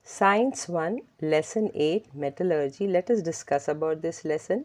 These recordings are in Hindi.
Science 1, Lesson 8, Metallurgy. Let us discuss about this lesson.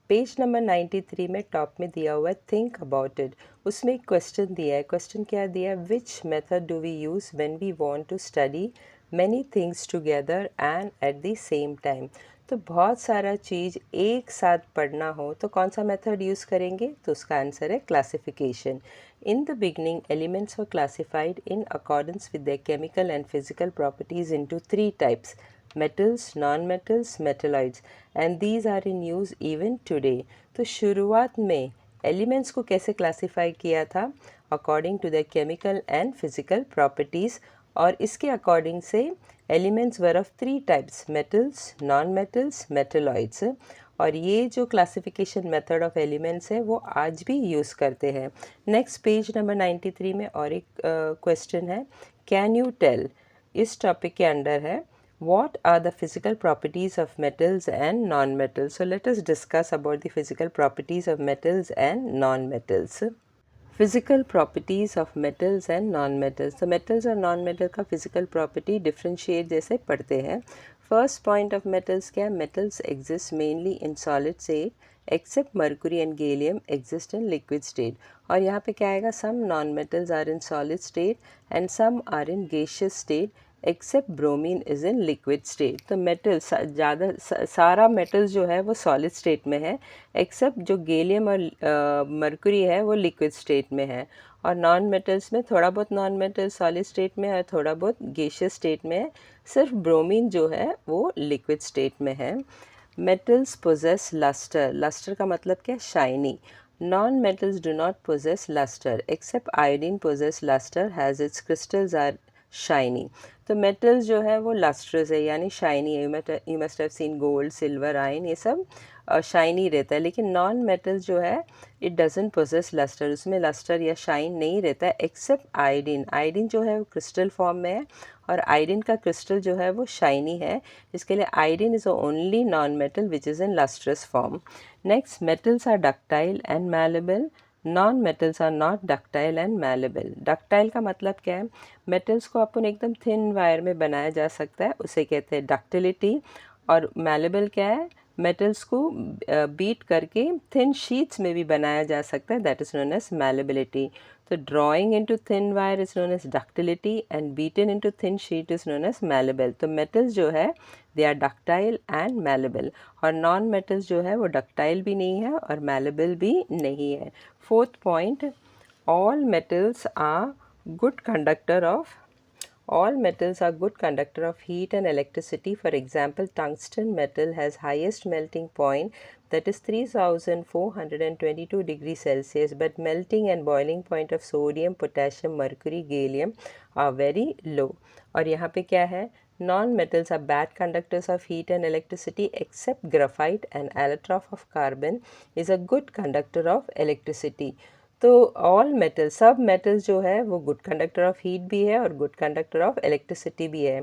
Page number 93 में टॉप में दिया हुआ है थिंक अबाउट इट. उसमें एक क्वेश्चन दिया है. क्वेश्चन क्या दिया है? Which method do we use when we want to study many things together and at the same time. तो बहुत सारा चीज़ एक साथ पढ़ना हो तो कौन सा मेथड यूज़ करेंगे? तो उसका आंसर है classification. In the beginning, elements were classified in accordance with their chemical and physical properties into three types: metals, non-metals, metalloids, and these are in use even today. तो शुरुआत में एलिमेंट्स को कैसे क्लासीफाई किया था? According to the chemical and physical properties, और इसके अकॉर्डिंग से elements were of three types: metals, non metals, metalloids. और ये जो क्लासिफिकेशन मेथड ऑफ एलिमेंट्स है वो आज भी यूज़ करते हैं. नेक्स्ट पेज नंबर 93 में और एक क्वेश्चन है. कैन यू टेल, इस टॉपिक के अंडर है, what are the physical properties of metals and non-metals. So let us discuss about the physical properties of metals and non-metals. Physical properties of metals and non-metals. तो metals और non-metal का physical property differentiate जैसे पढ़ते हैं. First point of metals क्या है? Metals exist mainly in solid state except mercury and gallium exist in liquid state. और यहाँ पे क्या आएगा? Some non-metals are in solid state and some are in gaseous state except bromine is in liquid state. तो मेटल ज़्यादा सारा मेटल जो है वो सॉलिड स्टेट में है, एक्सेप्ट जो गैलियम और मरकरी है वो लिक्विड स्टेट में है. और नॉन मेटल्स में थोड़ा बहुत नॉन मेटल सॉलिड स्टेट में है और थोड़ा बहुत गैसियस स्टेट में है. सिर्फ ब्रोमीन जो है वो लिक्विड स्टेट में है. Metals poses lustre. लस्टर का मतलब क्या है? Shiny. Non metals do not possess lustre except iodine possess lustre has its crystals are shiny. तो मेटल्स जो है वो लस्ट्रस है यानी शाइनी है. You must have seen gold, silver, iron, ये सब शाइनी रहता है. लेकिन नॉन मेटल्स जो है इट डजंट पोजेस लस्टर, उसमें लस्टर या शाइन नहीं रहता है एक्सेप्ट आयोडीन. आयोडीन जो है वो क्रिस्टल फॉर्म में है और आयोडीन का क्रिस्टल जो है वो शाइनी है. इसके लिए iodine is only non metal which is in lustrous form. Next, metals are ductile and malleable. Non metals are not ductile and malleable. Ductile का मतलब क्या है? मेटल्स को अपन एकदम थिन वायर में बनाया जा सकता है, उसे कहते हैं डक्टिलिटी. और मैलेबल क्या है? मेटल्स को बीट करके थिन शीट्स में भी बनाया जा सकता है, that is known as malleability. तो drawing into thin wire is known as ductility and beaten into thin sheet is known as malleable. तो मेटल्स जो है they are ductile and malleable, और नॉन मेटल्स जो है वो डक्टाइल भी नहीं है और मैलेबल भी नहीं है. Fourth point, all metals are good conductor of all metals are good conductor of heat and electricity. For example, tungsten metal has highest melting point, that is 3422 degrees Celsius, but melting and boiling point of sodium, potassium, mercury, gallium are very low. और यहाँ पे क्या है? Non-metals are bad conductors of heat and electricity except graphite, and allotrope of carbon is a good conductor of electricity. तो ऑल मेटल, सब मेटल्स जो है वो गुड कंडक्टर ऑफ हीट भी है और गुड कंडक्टर ऑफ इलेक्ट्रिसिटी भी है.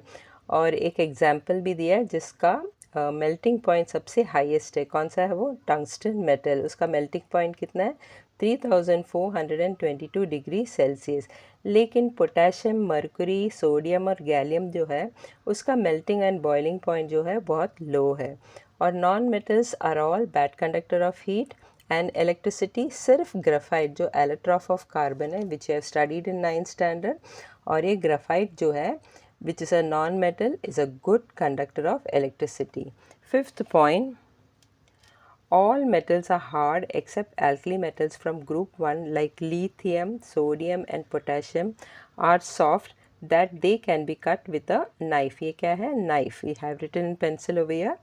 और एक एग्जांपल भी दिया है जिसका मेल्टिंग पॉइंट सबसे हाईएस्ट है. कौन सा है वो? Tungsten metal. उसका मेल्टिंग पॉइंट कितना है? 3422 डिग्री सेल्सियस. लेकिन पोटेशियम, मरकरी, सोडियम और गैलियम जो है उसका मेल्टिंग एंड बॉइलिंग पॉइंट जो है बहुत लो है. और non metals are all bad conductor of heat and electricity. सिर्फ ग्राफाइट जो एलोट्रॉप ऑफ कार्बन है which have studied in 9th standard, और ये ग्राफाइट जो है which is a non metal is a good conductor of electricity. Fifth point, all metals are hard except alkali metals from group 1 like lithium, sodium and potassium are soft that they can be cut with a knife. ये क्या है? Knife. We have written in pencil over here.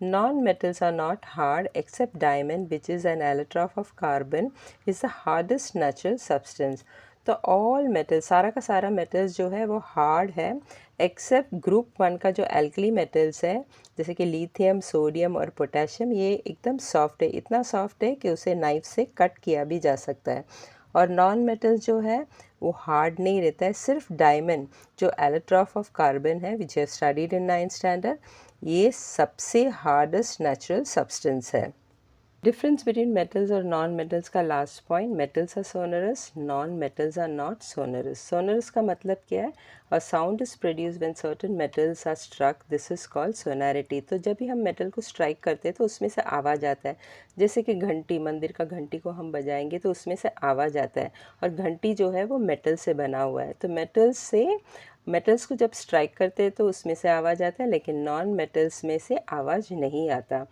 Non-metals are not hard except diamond, which is an allotrope of carbon, is the hardest natural substance. तो ऑल मेटल, सारा का सारा मेटल्स जो है वो हार्ड है एक्सेप्ट ग्रुप 1 का जो एल्कली मेटल्स है जैसे कि लिथियम, सोडियम और पोटेशियम, ये एकदम सॉफ्ट है. इतना सॉफ्ट है कि उसे नाइफ से कट किया भी जा सकता है. और नॉन मेटल्स जो है वो हार्ड नहीं रहता है. सिर्फ डायमंड जो एलोट्रॉप ऑफ कार्बन है which have studied in 9th standard, ये सबसे हार्डेस्ट नेचुरल सब्सटेंस है. Difference between metals और नॉन मेटल्स का last point, metals are sonorous, non metals are not sonorous. Sonorous का मतलब क्या है? A sound is produce when certain metals are struck, this is called sonority. तो जब भी हम मेटल को स्ट्राइक करते हैं तो उसमें से आवाज़ आता है. जैसे कि घंटी, मंदिर का घंटी को हम बजाएंगे तो उसमें से आवाज़ आता है, और घंटी जो है वो मेटल से बना हुआ है. तो मेटल्स को जब स्ट्राइक करते हैं तो उसमें से आवाज़ आता है, लेकिन नॉन मेटल्स में से आवाज़ नहीं आता.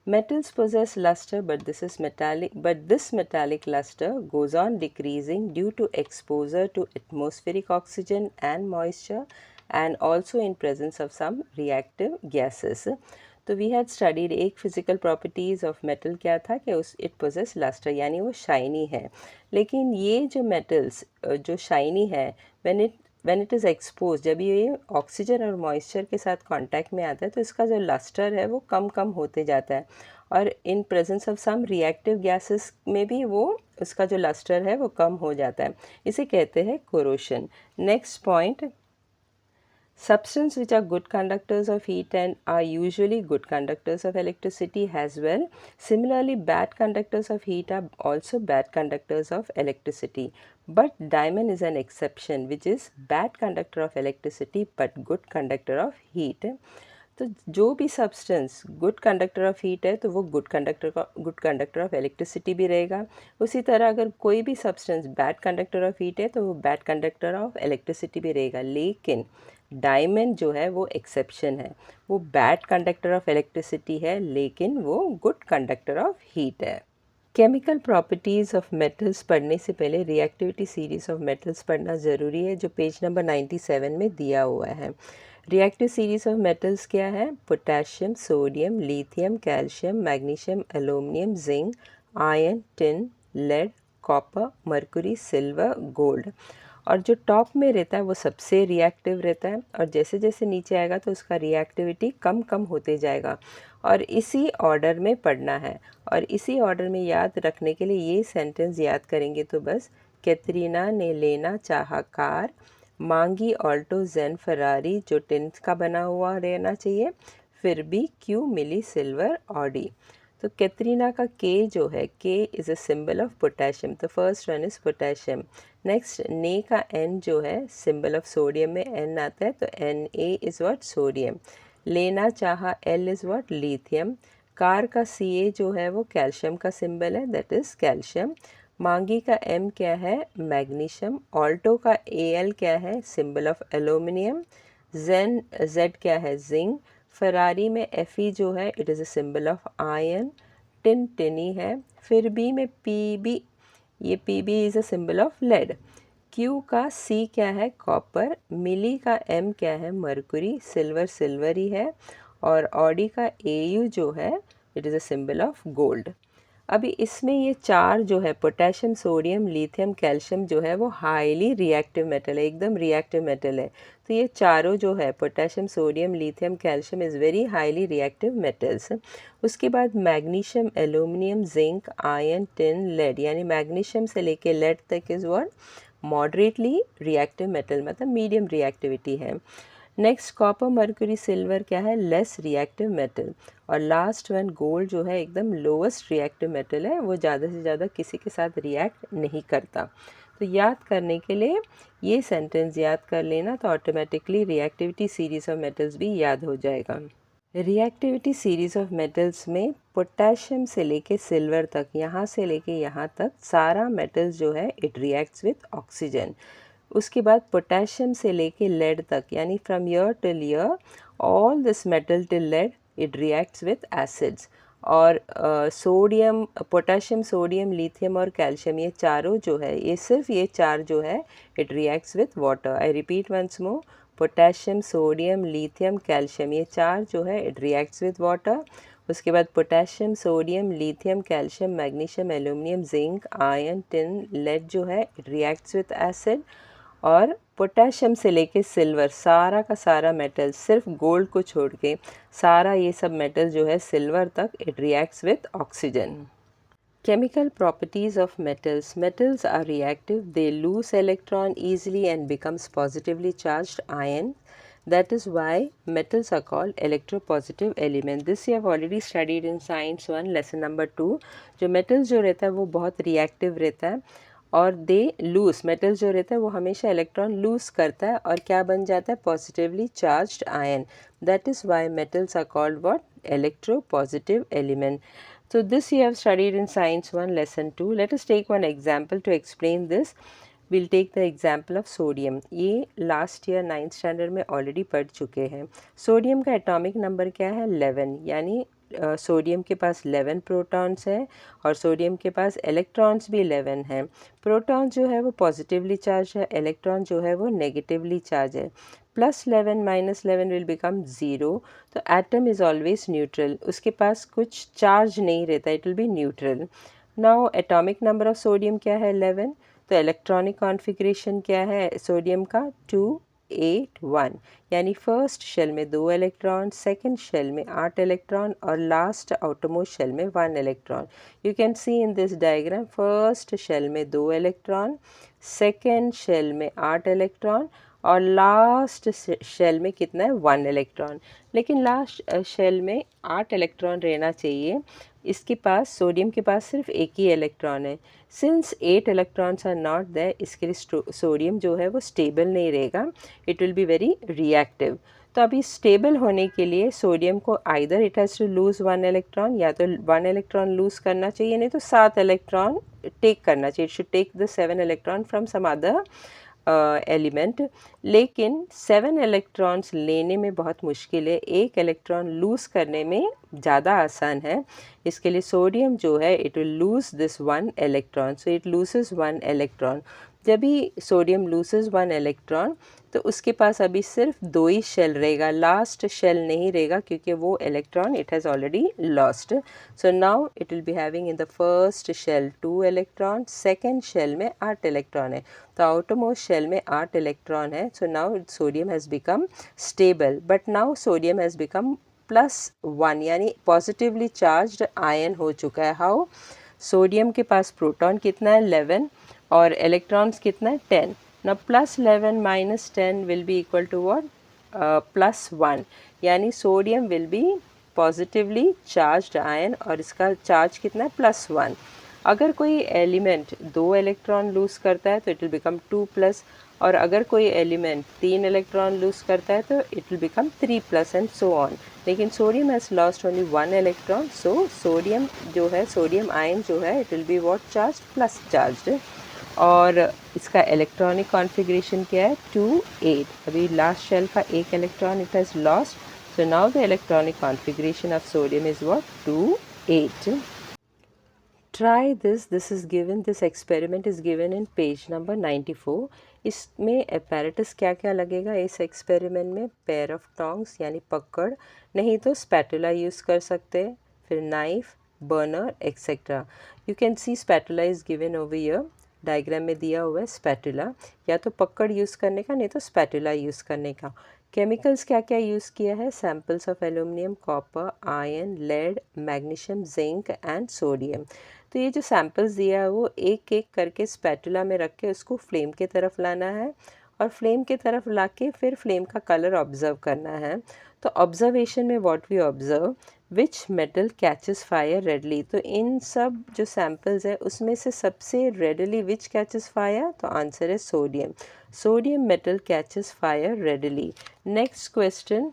Metals possess luster, but this metallic luster goes on decreasing due to exposure to atmospheric oxygen and moisture, and also in presence of some reactive gases. तो वी हैड स्टडीड एक फिजिकल प्रॉपर्टीज़ ऑफ मेटल क्या था कि इट पोजेस लस्टर, यानी वो शाइनी है. लेकिन ये जो मेटल्स जो शाइनी है, व्हेन इट इज़ एक्सपोज, जब ये ऑक्सीजन और मॉइस्चर के साथ कांटेक्ट में आता है तो इसका जो लस्टर है वो कम कम होते जाता है, और in presence of some reactive gases में भी वो उसका जो लस्टर है वो कम हो जाता है. इसे कहते हैं corrosion. Next point, substances which are good conductors of heat and are usually good conductors of electricity as well. Similarly, bad conductors of heat are also bad conductors of electricity. But diamond is an exception, which is bad conductor of electricity but good conductor of heat. तो जो भी substance good conductor of heat है तो वो गुड कंडक्टर ऑफ इलेक्ट्रिसिटी भी रहेगा. उसी तरह अगर कोई भी substance bad conductor of heat है तो वो बैड कंडक्टर ऑफ इलेक्ट्रिसिटी भी रहेगा. लेकिन डायमंड जो है वो एक्सेप्शन है, वो बैड कंडक्टर ऑफ इलेक्ट्रिसिटी है लेकिन वो गुड कंडक्टर ऑफ हीट है. केमिकल प्रॉपर्टीज़ ऑफ मेटल्स पढ़ने से पहले रिएक्टिविटी सीरीज़ ऑफ मेटल्स पढ़ना ज़रूरी है, जो पेज नंबर 97 में दिया हुआ है. रिएक्टिव सीरीज़ ऑफ मेटल्स क्या है? Potassium, sodium, lithium, calcium, magnesium, aluminium, zinc, iron, tin, lead, copper, mercury, silver, gold. और जो टॉप में रहता है वो सबसे रिएक्टिव रहता है, और जैसे जैसे नीचे आएगा तो उसका रिएक्टिविटी कम कम होते जाएगा. और इसी ऑर्डर में पढ़ना है, और इसी ऑर्डर में याद रखने के लिए ये सेंटेंस याद करेंगे तो बस, कैटरीना ने लेना चाहा कार, मांगी ऑल्टो जेन फरारी, जो टिन का बना हुआ रहना चाहिए, फिर भी क्यों मिली सिल्वर ऑडी. तो कैटरीना का के जो है, K is a symbol of potassium, तो first one is potassium. Next, ने का एन जो है सिंबल ऑफ सोडियम में एन आता है, तो N A is what, sodium. लेना चाहा, एल इज़ व्हाट, लिथियम. कार का सी ए जो है वो कैल्शियम का सिंबल है, दैट इज़ कैल्शियम. मांगी का एम क्या है, मैग्नीशियम. ऑल्टो का ए एल क्या है, सिंबल ऑफ एल्यूमिनियम. जेन जेड क्या है, जिंक. फरारी में एफ ई जो है it is a symbol of iron. Tin tiny है. फिर बी में पी बी, ये P B is a symbol of lead. Q का सी क्या है, कॉपर. मिली का एम क्या है, मरकुरी. सिल्वर सिल्वर ही है. और ऑडी का ए यू जो है it is a symbol of gold. अभी इसमें ये चार जो है, पोटेशियम, सोडियम, लिथियम, कैल्शियम, जो है वो हाईली रिएक्टिव मेटल है, एकदम रिएक्टिव मेटल है. तो ये चारों जो है, potassium, sodium, lithium, calcium is very highly reactive metals. उसके बाद magnesium, aluminium, zinc, iron, tin, lead, यानी मैग्नीशियम से लेके लेड तक is what, moderately reactive metal, मतलब मीडियम रिएक्टिविटी है. नेक्स्ट, कॉपर, मर्क्यूरी, सिल्वर क्या है, लेस रिएक्टिव मेटल. और लास्ट वन गोल्ड जो है एकदम लोवेस्ट रिएक्टिव मेटल है, वो ज़्यादा से ज़्यादा किसी के साथ रिएक्ट नहीं करता. तो याद करने के लिए ये सेंटेंस याद कर लेना, तो automatically reactivity series of metals भी याद हो जाएगा. रिएक्टिविटी सीरीज़ ऑफ मेटल्स में पोटेशियम से लेके सिल्वर तक, यहाँ से लेके यहाँ तक सारा मेटल्स जो है इट रिएक्ट्स विथ ऑक्सीजन. उसके बाद पोटेशियम से लेके लेड तक, यानी from year till year, all this metal till lead it reacts with acids. और सोडियम, पोटेशियम, सोडियम, लिथियम और कैल्शियम, ये चारों जो है, ये सिर्फ ये चार जो है it reacts with water. I repeat once more, potassium, sodium, lithium, calcium, ये चार जो है इट रिएक्ट्स विथ वाटर. उसके बाद potassium, sodium, lithium, calcium, magnesium, aluminium, zinc, iron, tin, lead जो है इट रिएक्ट्स विथ एसिड. और पोटेशियम से लेके सिल्वर, सारा का सारा मेटल, सिर्फ गोल्ड को छोड़ के सारा ये सब मेटल जो है सिल्वर तक it reacts with oxygen. Chemical properties of metals. Metals are reactive. They lose electron easily and becomes positively charged ion. That is why metals are called electropositive element. This you have already studied in science 1 lesson number 2. जो metals जो रहता है वो बहुत reactive रहता है और दे लूज, मेटल जो रहता है वो हमेशा इलेक्ट्रॉन लूज करता है और क्या बन जाता है, positively charged ion. That is why metals are called what, electropositive element. So this you have studied in science 1 lesson 2. Let us take one example to explain this. We'll take the example of sodium. ये लास्ट ईयर 9th स्टैंडर्ड में ऑलरेडी पढ़ चुके हैं. सोडियम का एटॉमिक नंबर क्या है, 11. यानी सोडियम के पास 11 प्रोटॉन्स है और सोडियम के पास इलेक्ट्रॉन्स भी 11 हैं. प्रोटॉन जो है वो पॉजिटिवली चार्ज है, इलेक्ट्रॉन जो है वो नेगेटिवली चार्ज है. +11 -11 विल बिकम 0. तो एटम इज़ ऑलवेज न्यूट्रल, उसके पास कुछ चार्ज नहीं रहता, it will B neutral. Now atomic number of sodium क्या है, 11. तो इलेक्ट्रॉनिक कॉन्फ़िगरेशन क्या है सोडियम का, 2 8 1. यानी फर्स्ट शेल में 2 इलेक्ट्रॉन, सेकंड शेल में 8 इलेक्ट्रॉन और लास्ट आउटरमोस्ट शेल में 1 electron. You can see in this diagram, first shell में 2 इलेक्ट्रॉन, सेकंड शेल में 8 इलेक्ट्रॉन और लास्ट शेल में कितना है, 1 इलेक्ट्रॉन. लेकिन लास्ट शेल में 8 इलेक्ट्रॉन रहना चाहिए. इसके पास, सोडियम के पास सिर्फ एक ही इलेक्ट्रॉन है. Since 8 electrons are not there, इसके लिए सोडियम जो है वो स्टेबल नहीं रहेगा, it will be very reactive. तो अभी स्टेबल होने के लिए सोडियम को either it has to lose 1 electron, या तो 1 इलेक्ट्रॉन लूज़ करना चाहिए, नहीं तो 7 इलेक्ट्रॉन टेक करना चाहिए. It should take the 7 electron from some other element. लेकिन 7 इलेक्ट्रॉन्स लेने में बहुत मुश्किल है, एक इलेक्ट्रॉन लूज़ करने में ज़्यादा आसान है. इसके लिए सोडियम जो है it will lose this 1 electron, so it loses 1 electron. जब भी सोडियम लूजेस 1 इलेक्ट्रॉन तो उसके पास अभी सिर्फ 2 ही शेल रहेगा, लास्ट शेल नहीं रहेगा क्योंकि वो electron it has already lost. So now it will be having in the first shell 2 electron, second shell में 8 इलेक्ट्रॉन है. तो आउटरमोस्ट शेल में 8 इलेक्ट्रॉन है. So now sodium has become stable, but now sodium has become +1 यानी पॉजिटिवली चार्ज्ड आयन हो चुका है. हाउ, सोडियम के पास प्रोटॉन कितना है, 11 और इलेक्ट्रॉन्स कितना है, 10. ना +11 -10 will be equal to what, +1. यानी sodium will be positively charged ion और इसका चार्ज कितना है, +1. अगर कोई एलिमेंट 2 इलेक्ट्रॉन लूज़ करता है तो इट विल बिकम 2+, और अगर कोई एलिमेंट 3 इलेक्ट्रॉन लूज़ करता है तो it will become 3+ and so on. लेकिन sodium has lost only 1 electron, so sodium जो है, सोडियम आयन जो है it will be what, charge, plus charged. और इसका इलेक्ट्रॉनिक कॉन्फ़िगरेशन क्या है, 2 8. अभी लास्ट शेल का एक electron it has lost, so now the electronic configuration of sodium is what, 2 8. Try this. This is given, this experiment is given in page number 94. इसमें apparatus क्या क्या लगेगा इस experiment में, pair of tongs यानी पकड़, नहीं तो spatula यूज़ कर सकते हैं, फिर knife, burner, etc. You can see spatula is given over here. Diagram में दिया हुआ है स्पैटुला, या तो पकड़ यूज़ करने का, नहीं तो स्पैटुला यूज़ करने का. केमिकल्स क्या क्या यूज़ किया है, samples of aluminium, copper, iron, lead, magnesium, zinc and sodium. तो ये जो सैम्पल्स दिया है वो एक एक करके स्पैटुला में रख के उसको फ्लेम के तरफ लाना है और फ्लेम के तरफ ला के फिर फ्लेम का कलर ऑब्ज़र्व करना है. तो ऑब्जर्वेशन में what we observe, which metal catches fire readily. तो इन सब जो सैम्पल्स है उसमें से सबसे रेडली विच कैचेस फायर, तो आंसर है sodium. Sodium metal catches fire readily. Next question,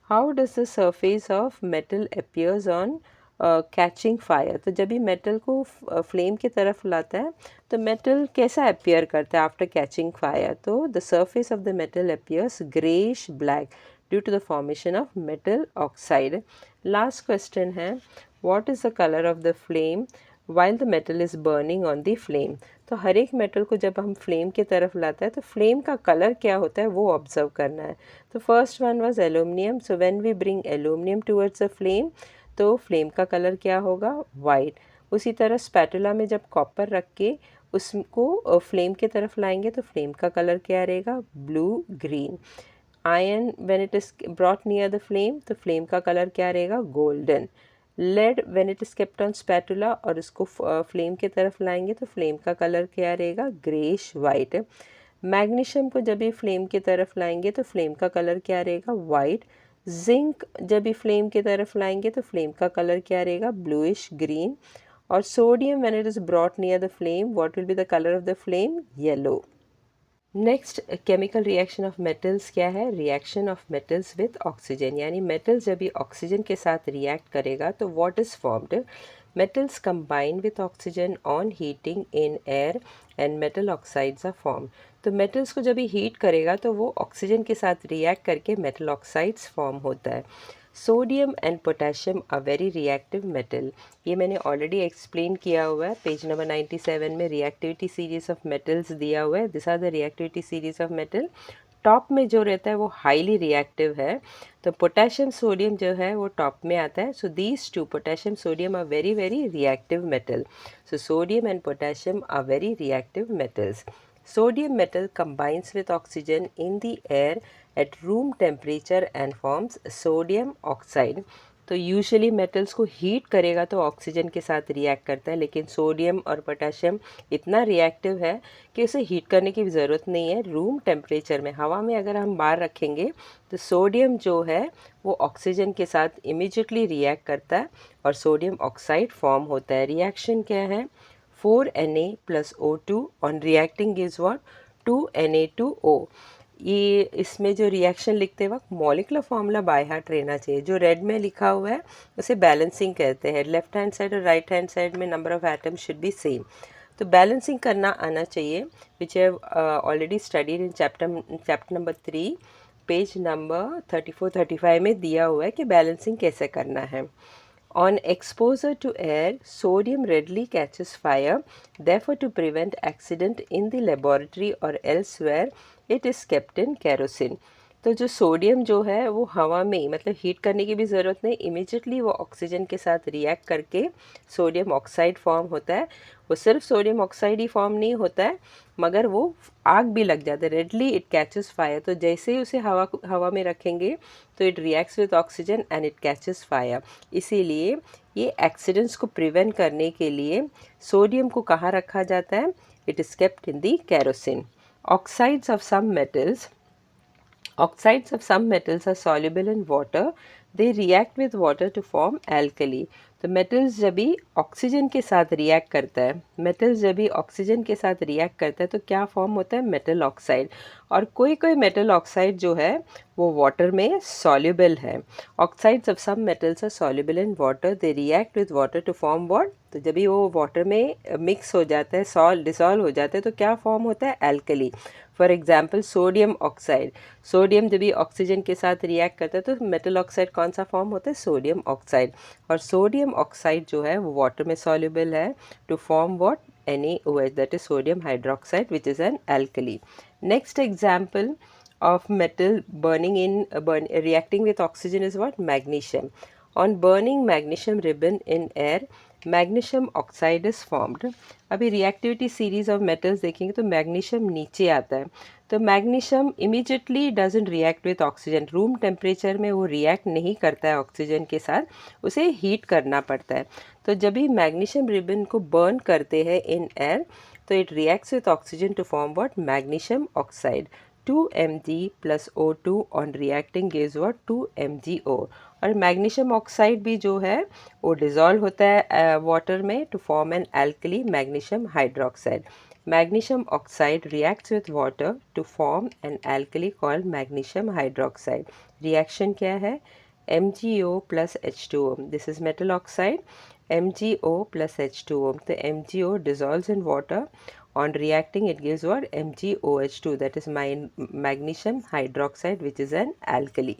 how does the surface of metal appears on catching fire. तो जब भी मेटल को फ्लेम की तरफ लाता है तो मेटल कैसा अपीयर करता है आफ्टर कैचिंग फायर, तो the surface of the metal appears greyish black due to the formation of metal oxide. Last question है, what is the colour of the flame while the metal is burning on the flame. तो हर एक मेटल को जब हम फ्लेम की तरफ लाता है तो फ्लेम का कलर क्या होता है वो ऑब्जर्व करना है. तो first one was aluminium. So when we bring aluminium towards a flame तो फ्लेम का कलर क्या होगा, वाइट. उसी तरह स्पैटुला में जब कॉपर रख के उसको फ्लेम की तरफ लाएंगे तो फ्लेम का कलर क्या रहेगा, blue green. Iron when it is brought near the flame तो फ्लेम का कलर क्या रहेगा, golden. Lead when it is kept on spatula और उसको फ्लेम की तरफ लाएंगे तो फ्लेम का कलर क्या रहेगा, ग्रेइश वाइट. मैग्नीशियम को जब ये फ्लेम की तरफ लाएंगे तो फ्लेम का कलर क्या रहेगा, वाइट। जिंक जब ये फ्लेम की तरफ लाएंगे तो फ्लेम का कलर क्या रहेगा, ब्लूइश ग्रीन। और sodium when it is brought near the flame, what will be the colour of the flame, yellow. Next chemical reaction of metals क्या है, reaction of metals with oxygen, यानी मेटल्स जब ये ऑक्सीजन के साथ रिएक्ट करेगा तो what is formed, metals combine with oxygen on heating in air and metal oxides are formed। तो metals को जब ये हीट करेगा तो वो ऑक्सीजन के साथ रिएक्ट करके मेटल ऑक्साइड्स फॉर्म होता है। Sodium and potassium are very reactive metal, ये मैंने ऑलरेडी एक्सप्लेन किया हुआ है, पेज नंबर 97 में रिएक्टिविटी सीरीज ऑफ मेटल्स दिया हुआ है। This are the reactivity series of metal. Top में जो रहता है वो हाईली रिएक्टिव है, तो पोटेशियम सोडियम जो है वो टॉप में आता है। So these two, potassium sodium are very very reactive metal. So sodium and potassium are very reactive metals. Sodium metal combines with oxygen in the air at room temperature and forms sodium oxide। तो यूजुअली मेटल्स को हीट करेगा तो ऑक्सीजन के साथ रिएक्ट करता है, लेकिन सोडियम और पोटेशियम इतना रिएक्टिव है कि उसे हीट करने की ज़रूरत नहीं है। रूम टेम्परेचर में, हवा में अगर हम बाहर रखेंगे तो सोडियम जो है वो ऑक्सीजन के साथ इमीडिएटली रिएक्ट करता है और सोडियम ऑक्साइड फॉर्म होता है। रिएक्शन क्या है, 4Na plus O2 on reacting gives what, 2Na2O। ये इसमें जो रिएक्शन लिखते वक्त मॉलिक्यूलर फॉर्मूला बाय हार्ट रहना चाहिए। जो रेड में लिखा हुआ है उसे बैलेंसिंग कहते हैं। लेफ्ट हैंड साइड और राइट हैंड साइड में number of atoms should be same, तो बैलेंसिंग करना आना चाहिए, which have already studied in chapter number 3 page number 34-35 में दिया हुआ है कि बैलेंसिंग कैसे करना है। On exposure to air, sodium readily catches fire. Therefore, to prevent accident in the laboratory or elsewhere, it is kept in kerosene। तो जो सोडियम जो है वो हवा में, मतलब हीट करने की भी ज़रूरत नहीं, इमीडिएटली वो ऑक्सीजन के साथ रिएक्ट करके सोडियम ऑक्साइड फॉर्म होता है। वो सिर्फ सोडियम ऑक्साइड ही फॉर्म नहीं होता है मगर वो आग भी लग जाता है, रेडली इट कैचेस फायर। तो जैसे ही उसे हवा में रखेंगे तो it reacts with oxygen and it catches fire. इसीलिए ये एक्सीडेंट्स को प्रिवेंट करने के लिए सोडियम को कहाँ रखा जाता है, it is kept in the kerosene. Oxides of some metals are soluble in water. They react with water to form alkali। तो मेटल्स जब भी ऑक्सीजन के साथ रिएक्ट करता है, मेटल्स जब भी ऑक्सीजन के साथ रिएक्ट करता है तो क्या फॉर्म होता है, मेटल ऑक्साइड। और कोई कोई मेटल ऑक्साइड जो है वो वाटर में सॉल्युबल है। Oxides of some metals are soluble in water, they react with water to form what, तो जब भी वो वाटर में मिक्स हो जाता है, डिसॉल्व हो जाता है तो क्या फॉर्म होता है, alkali. For example sodium oxide, sodium जब भी ऑक्सीजन के साथ रिएक्ट करता है तो मेटल ऑक्साइड कौन सा फॉर्म होता है, सोडियम ऑक्साइड। और सोडियम ऑक्साइड जो है वो वाटर में सॉल्युबल है to form what, NaOH, that is sodium hydroxide, which is an alkali। Next example of metal burning in reacting with oxygen is what, magnesium। On burning magnesium ribbon in air, magnesium oxide is formed. अभी रिएक्टिविटी सीरीज ऑफ मेटल्स देखेंगे तो मैग्नीशियम नीचे आता है। तो magnesium immediately doesn't react with oxygen, room temperature में वो रिएक्ट नहीं करता है ऑक्सीजन के साथ, उसे हीट करना पड़ता है। तो जब भी मैग्नीशियम रिबन को बर्न करते हैं इन एयर तो it reacts with oxygen to form what, magnesium oxide. 2Mg plus O2 on reacting gives what, 2MgO। और मैग्नीशियम ऑक्साइड भी जो है वो डिज़ोल्व होता है वाटर में to form an alkali, magnesium hydroxide. Magnesium oxide reacts with water to form an alkali called magnesium hydroxide. Reaction क्या है, MgO plus H2O, this is metal oxide, MgO plus H2O। तो MgO dissolves in water, on reacting it gives what, MgOH2, that is magnesium hydroxide, which is an alkali।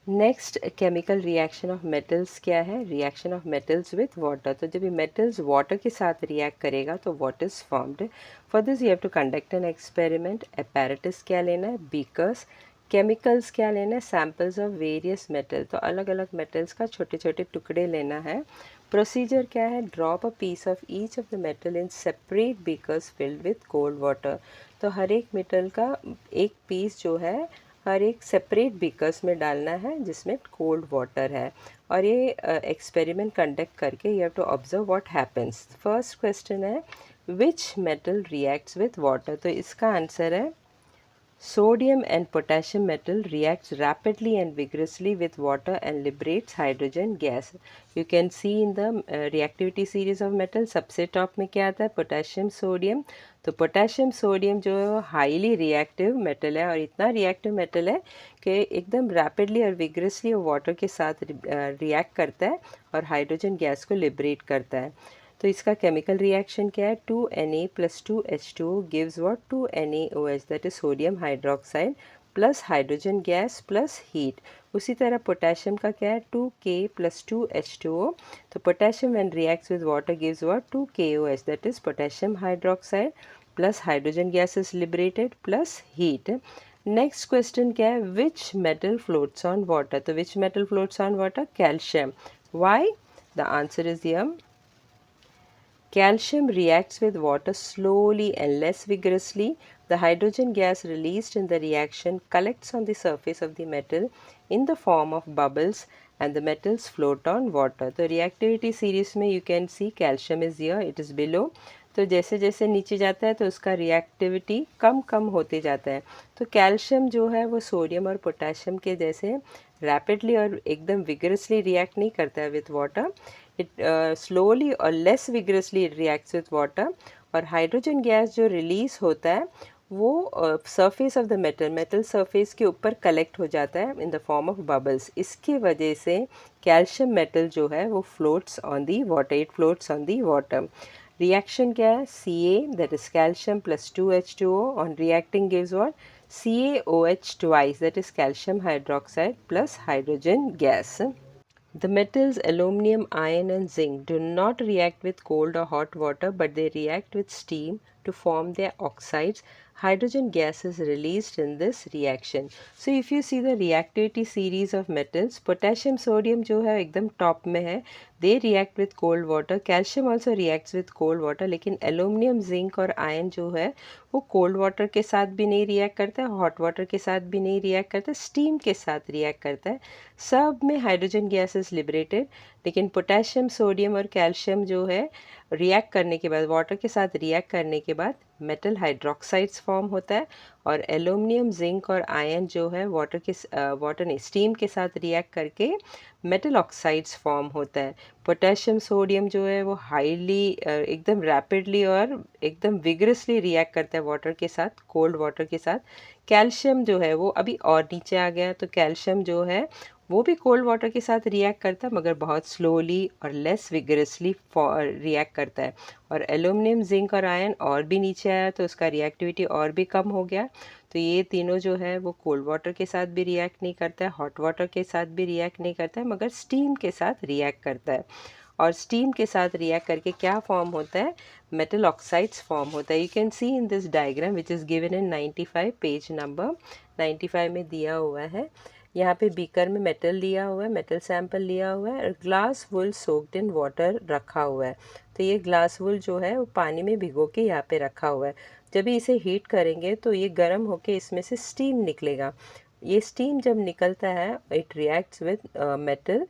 Next chemical reaction of metals क्या है, reaction of metals with water. तो जब ये मेटल्स वाटर के साथ रिएक्ट करेगा तो what is formed, for this you have to conduct an experiment. Apparatus क्या लेना है, बीकर्स। केमिकल्स क्या लेना है, सैम्पल्स ऑफ वेरियस मेटल, तो अलग अलग मेटल्स का छोटे छोटे टुकड़े लेना है। प्रोसीजर क्या है, drop a piece of each of the metal in separate beakers filled with cold water. तो हर एक मेटल का एक पीस जो है और एक सेपरेट बीकर्स में डालना है जिसमें कोल्ड वाटर है, और ये एक्सपेरिमेंट कंडक्ट करके you have to observe what happens. First question है which metal reacts with water, तो इसका आंसर है sodium and potassium metal reacts rapidly and vigorously with water and liberates hydrogen gas. You can see in the reactivity series of metal सबसे टॉप में क्या आता है, पोटेशियम सोडियम। तो पोटेशियम सोडियम जो है हाईली रिएक्टिव मेटल है, और इतना रिएक्टिव मेटल है कि एकदम रैपिडली और विगरसली वाटर के साथ रिएक्ट करता है और हाइड्रोजन गैस को लिबरेट करता है। तो इसका केमिकल रिएक्शन क्या है, 2Na plus 2H2O gives what, 2NaOH, that is sodium hydroxide plus hydrogen gas plus heat. उसी तरह पोटेशियम का क्या है, 2K प्लस 2H2O, तो potassium when reacts with water gives what, 2KOH, that is potassium hydroxide plus hydrogen gas is liberated plus heat. Next question क्या है, which metal floats on water, तो which metal floats on water, calcium. Why, the answer is यम, calcium reacts with water slowly and less vigorously. The hydrogen gas released in the reaction collects on the surface of the metal in the form of bubbles and the metals float on water. तो reactivity series में you can see calcium is here, it is below. तो जैसे जैसे नीचे जाता है तो उसका रिएक्टिविटी कम कम होते जाता है। तो कैल्शियम जो है वो सोडियम और पोटेशियम के जैसे रैपिडली और एकदम विगरसली रिएक्ट नहीं करता है विथ वाटर, इट स्लोली और less vigorously reacts with water. और हाइड्रोजन गैस जो रिलीज होता है वो surface of the metal surface के ऊपर कलेक्ट हो जाता है in the form of bubbles. इसकी वजह से कैल्शियम मेटल जो है वो floats on the water, it floats on the water. Reaction क्या है, Ca that is calcium plus 2H2O on reacting gives what, CaOH twice, that is calcium hydroxide plus hydrogen gas. The metals aluminum, iron and zinc do not react with cold or hot water, but they react with steam to form their oxides. Hydrogen gas is released in this reaction. So if you see the reactivity series of metals, potassium sodium जो है एकदम टॉप में है, they react with cold water. Calcium also reacts with cold water, लेकिन aluminum, zinc और iron जो है वो कोल्ड वाटर के साथ भी नहीं रिएक्ट करता है, हॉट वाटर के साथ भी नहीं रिएक्ट करता है, स्टीम के साथ रिएक्ट करता है। सब में हाइड्रोजन गैस इज लिबरेटेड, लेकिन पोटेशियम सोडियम और कैल्शियम जो है रिएक्ट करने के बाद, वाटर के साथ रिएक्ट करने के बाद मेटल हाइड्रोक्साइड्स फॉर्म होता है, और एल्यूमिनियम, जिंक और आयन जो है वाटर नहीं स्टीम के साथ रिएक्ट करके मेटल ऑक्साइड्स फॉर्म होता है। पोटेशियम सोडियम जो है वो हाईली एकदम रैपिडली और एकदम विगरसली रिएक्ट करता है वाटर के साथ, कोल्ड वाटर के साथ। कैल्शियम जो है वो अभी और नीचे आ गया, तो कैल्शियम जो है वो भी कोल्ड वाटर के साथ रिएक्ट करता है मगर बहुत स्लोली और लेस विगरसली रिएक्ट करता है। और एल्यूमिनियम, जिंक और आयन और भी नीचे आया तो उसका रिएक्टिविटी और भी कम हो गया। तो ये तीनों जो है वो कोल्ड वाटर के साथ भी रिएक्ट नहीं करता है, हॉट वाटर के साथ भी रिएक्ट नहीं करता है, मगर स्टीम के साथ रिएक्ट करता है। और स्टीम के साथ रिएक्ट करके क्या फॉर्म होता है, मेटल ऑक्साइड्स फॉर्म होता है। You can see in this diagram which is given in 95, page number 95 में दिया हुआ है। यहाँ पे बीकर में मेटल लिया हुआ है, मेटल सैंपल लिया हुआ है और glass wool soaked in water रखा हुआ है। तो ये ग्लास वुल जो है वो पानी में भिगो के यहाँ पे रखा हुआ है। जब इसे हीट करेंगे तो ये गर्म होके इसमें से स्टीम निकलेगा। ये स्टीम जब निकलता है it reacts with metal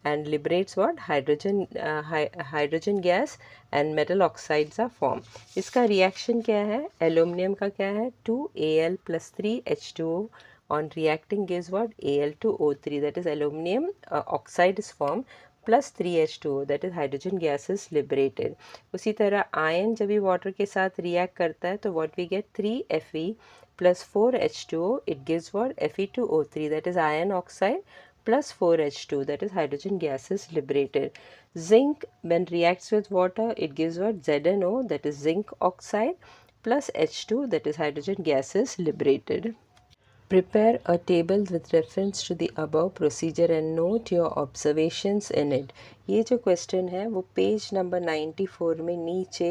and liberates what, hydrogen gas and metal oxides are formed. इसका रिएक्शन क्या है, एल्यूमिनियम का क्या है, 2Al plus 3H2O on reacting gives what, Al2O3, that is aluminum oxide is formed plus 3H2O, that is hydrogen gas is liberated. उसी तरह आयन जब भी वाटर के साथ रिएक्ट करता है तो what we get, 3Fe plus 4H2O, it gives what, Fe2O3, that is iron oxide plus 4H2, that is hydrogen gas is liberated. Zinc when reacts with water it gives what, ZnO, that is zinc oxide plus H2, that is hydrogen gas is liberated. Prepare a table with reference to the above procedure and note your observations in it. ये जो क्वेश्चन है वो पेज नंबर 94 में नीचे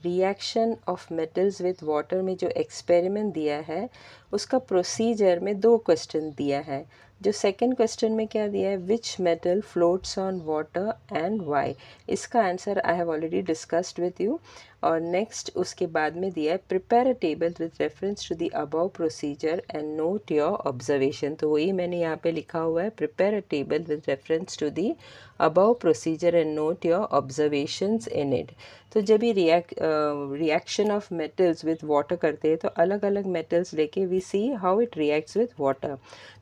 reaction of metals with water में जो एक्सपेरिमेंट दिया है उसका प्रोसीजर में 2 क्वेश्चन दिया है। जो सेकंड क्वेश्चन में क्या दिया है, which metal floats on water and why. इसका answer I have already discussed with you. और नेक्स्ट उसके बाद में दिया है prepare a table with reference to the above procedure and note your observation. तो वही मैंने यहाँ पे लिखा हुआ है, prepare a table with reference to the above procedure and note your observations in it. तो जब ये reaction of metals with water करते हैं तो अलग अलग मेटल्स लेके we see how it reacts with water.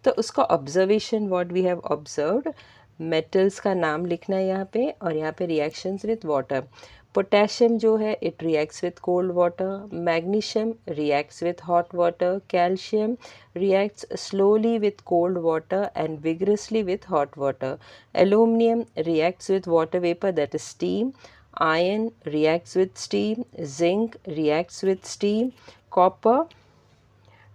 तो उसका observation what we have observed, metals का नाम लिखना है यहाँ पे, और यहाँ पे रिएक्शंस विथ वाटर। पोटेशियम जो है it reacts with cold water, magnesium reacts with hot water, calcium reacts slowly with cold water and vigorously with hot water. Aluminum reacts with water vapor, that is steam. Iron reacts with steam. Zinc reacts with steam. Copper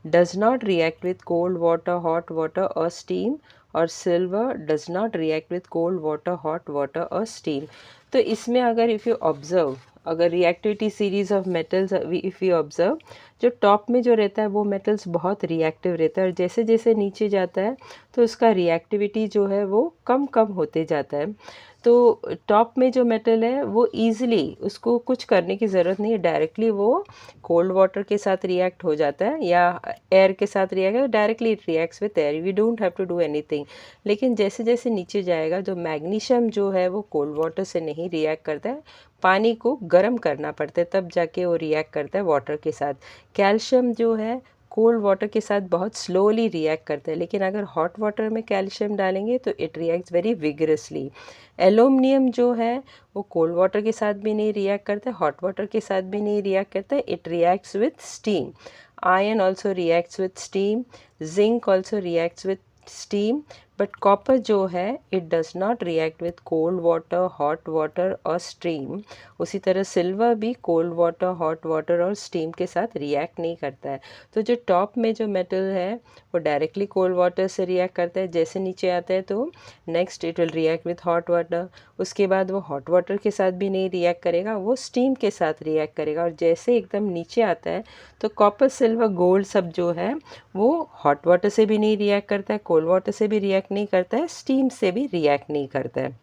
does not react with cold water, hot water or steam, और silver does not react with cold water, hot water or steam. तो इसमें अगर इफ़ यू ऑब्जर्व, अगर reactivity series of metals if you observe, जो टॉप में जो रहता है वो मेटल्स बहुत रिएक्टिव रहता है, और जैसे जैसे नीचे जाता है तो उसका रिएक्टिविटी जो है वो कम कम होते जाता है। तो टॉप में जो मेटल है वो ईजिली, उसको कुछ करने की ज़रूरत नहीं है, डायरेक्टली वो कोल्ड वाटर के साथ रिएक्ट हो जाता है या एयर के साथ react, directly it reacts with air, we don't have to do anything. लेकिन जैसे जैसे नीचे जाएगा, जो मैग्नीशियम जो है वो कोल्ड वाटर से नहीं रिएक्ट करता है, पानी को गर्म करना पड़ता है तब जाके वो रिएक्ट करता है वाटर के साथ। कैल्शियम जो है कोल्ड वाटर के साथ बहुत स्लोली रिएक्ट करता है, लेकिन अगर हॉट वाटर में कैल्शियम डालेंगे तो it reacts very vigorously. Aluminium जो है वो कोल्ड वाटर के साथ भी नहीं रिएक्ट करता है, हॉट वाटर के साथ भी नहीं रिएक्ट करता है, it reacts with steam. Iron also reacts with steam, zinc also reacts with steam, but copper जो है it does not react with cold water, hot water और स्टीम। उसी तरह सिल्वर भी कोल्ड वाटर, हॉट वाटर और स्टीम के साथ रिएक्ट नहीं करता है। तो जो टॉप में जो मेटल है वो डायरेक्टली कोल्ड वाटर से रिएक्ट करता है, जैसे नीचे आता है तो next it will react with hot water, उसके बाद वो हॉट वाटर के साथ भी नहीं रिएक्ट करेगा, वो स्टीम के साथ रिएक्ट करेगा, और जैसे एकदम नीचे आता है तो कॉपर, सिल्वर, गोल्ड सब जो है वो हॉट वाटर से भी नहीं रिएक्ट करता है, कोल्ड वाटर से भी रिएक्ट नहीं करता है, स्टीम से भी रिएक्ट नहीं करता है।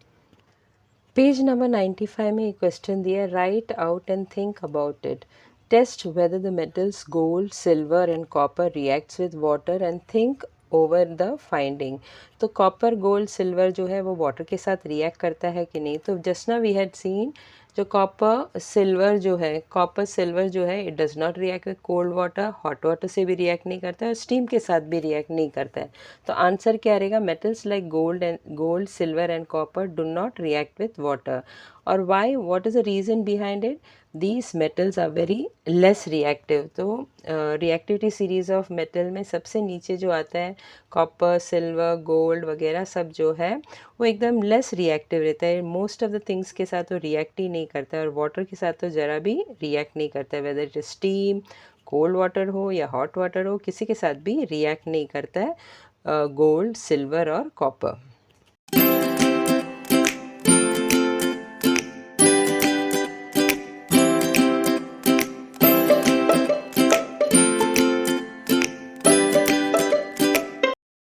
पेज नंबर 95 में एक क्वेश्चन दिया है, write out and think about it. Test whether the metals gold, silver and copper reacts with water and think over the finding. तो कॉपर, गोल्ड, सिल्वर जो है वो वाटर के साथ रिएक्ट करता है कि नहीं। तो just now we had seen जो कॉपर सिल्वर जो है, कॉपर सिल्वर जो है it does not react with cold water, hot water से भी रिएक्ट नहीं करता है, और स्टीम के साथ भी रिएक्ट नहीं करता है। तो आंसर क्या रहेगा, metals like gold, silver and copper do not react with water. और why, what is the reason behind it, these metals are very less reactive. तो रिएक्टिविटी सीरीज ऑफ मेटल में सबसे नीचे जो आता है कॉपर, सिल्वर, गोल्ड वगैरह सब जो है वो एकदम लेस रिएक्टिव रहता है, मोस्ट ऑफ द थिंग्स के साथ वो रिएक्ट ही नहीं करता है, और वाटर के साथ तो ज़रा भी रिएक्ट नहीं करता है, whether it is steam, cold water हो या हॉट वाटर हो, किसी के साथ भी रिएक्ट नहीं करता है गोल्ड, सिल्वर और कॉपर।